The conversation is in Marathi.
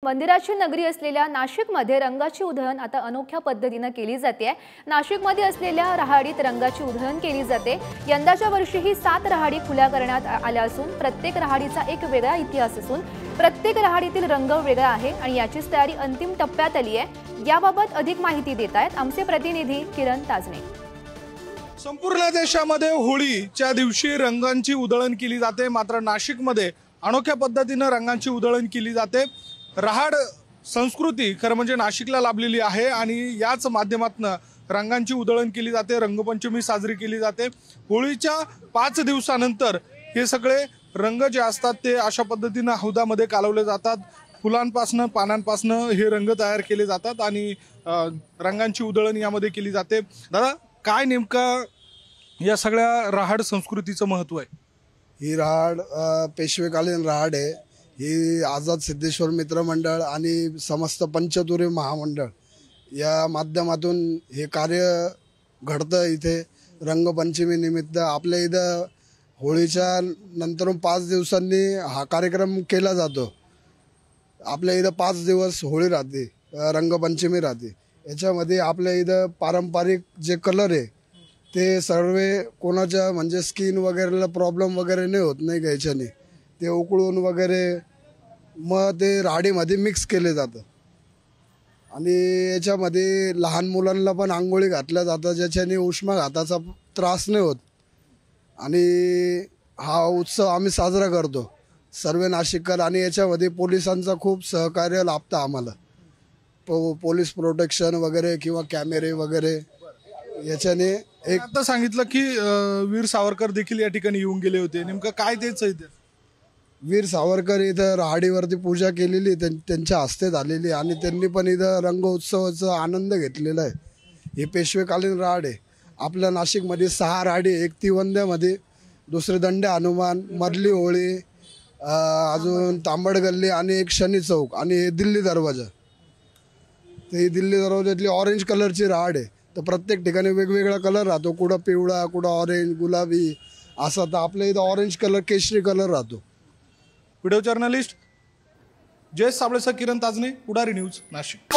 मंदिराची नगरी असलेल्या नाशिकमध्ये रंगाची उधळण आता अनोख्या पद्धतीने केली जाते। नाशिकमध्ये असलेल्या रहाडीत रंगाची उधळण केली जाते। यंदाच्या वर्षीही 7 रहाडी खुल्या करण्यात आल्या असून प्रत्येक रहाडीचा एक वेगळा इतिहास असून प्रत्येक रहाडीतील रंग वेगळा आहे आणि याचीच तयारी अंतिम टप्प्यात आली आहे। याबाबत अधिक माहिती देत आहेत आमचे प्रतिनिधी किरण ताजने। संपूर्ण देशामध्ये होळीच्या दिवशी रंगांची उधळण केली जाते, मात्र नाशिकमध्ये अनोख्या पद्धतीने रंगांची उधळण केली जाते। रहाड संस्कृती खरं म्हणजे नाशिकला लाभलेली आहे आणि याच माध्यमातून रंगांची उधळण केली जाते। रंगपंचमी साजरी केली जाते। होळीच्या 5 दिवसानंतर हे सगळे रंग जे असतात ते अशा पद्धतीने हौदामध्ये कालवले जातात। फुलांपासून पानांपासून हे रंग तयार केले जातात आणि रंगांची उधळण यामध्ये केली जाते। दादा, काय नेमका या सगळ्या रहाड संस्कृतीचं महत्त्व आहे? ही रहाड पेशवेकालीन रहाड आहे। ही आझाद सिद्धेश्वर मित्र मंडळ आणि समस्त पंचतुरी महामंडळ या माध्यमातून हे कार्य घडतं। इथे रंगपंचमी निमित्त आपल्या इथं होळीच्या नंतर 5 दिवसांनी हा कार्यक्रम केला जातो। आपल्या इथं 5 दिवस होळी राहते, रंगपंचमी राहते। याच्यामध्ये आपल्या इथं पारंपरिक जे कलर आहे ते सर्व कोणाच्या म्हणजे स्किन वगैरेला प्रॉब्लेम वगैरे नाही होत नाही का याच्याने, ते उकळून वगैरे मग ते राडीमध्ये मिक्स केले जातं आणि याच्यामध्ये लहान मुलांना पण आंघोळी घातल्या जातं ज्याच्याने उष्माघाताचा त्रास नाही होत। आणि हा उत्सव आम्ही साजरा करतो सर्व नाशिककर आणि याच्यामध्ये पोलिसांचा खूप सहकार्य लाभतं आम्हाला। पोलीस प्रोटेक्शन वगैरे किंवा कॅमेरे वगैरे याच्याने एक आता सांगितलं की वीर सावरकर देखील या ठिकाणी येऊन गेले होते, नेमकं काय तेच आहे? वीर सावरकर इथं रहाडीवरती पूजा केलेली त्यांच्या हस्ते झालेली आणि त्यांनी पण इथं रंग उत्सवाचा आनंद घेतलेला आहे। हे पेशवेकालीन रहाड आहे। आपल्या नाशिकमध्ये 6 रहाडी, एक तिवंद्यामध्ये, दुसरे दंडे हनुमान, मधली होळी, अजून तांबड गल्ली आणि एक शनी चौक आणि दिल्ली दरवाजा। तर ही दिल्ली दरवाजातली ऑरेंज कलरची रहाड आहे। तर प्रत्येक ठिकाणी वेगवेगळा कलर राहतो, कुठं पिवळा, कुठं ऑरेंज, गुलाबी असा। तर आपल्या इथं ऑरेंज कलर, केशरी कलर राहतो। व्हिडिओ जर्नलिस्ट जयेश साबळेसह किरण ताजने, पुढारी न्यूज, नाशिक।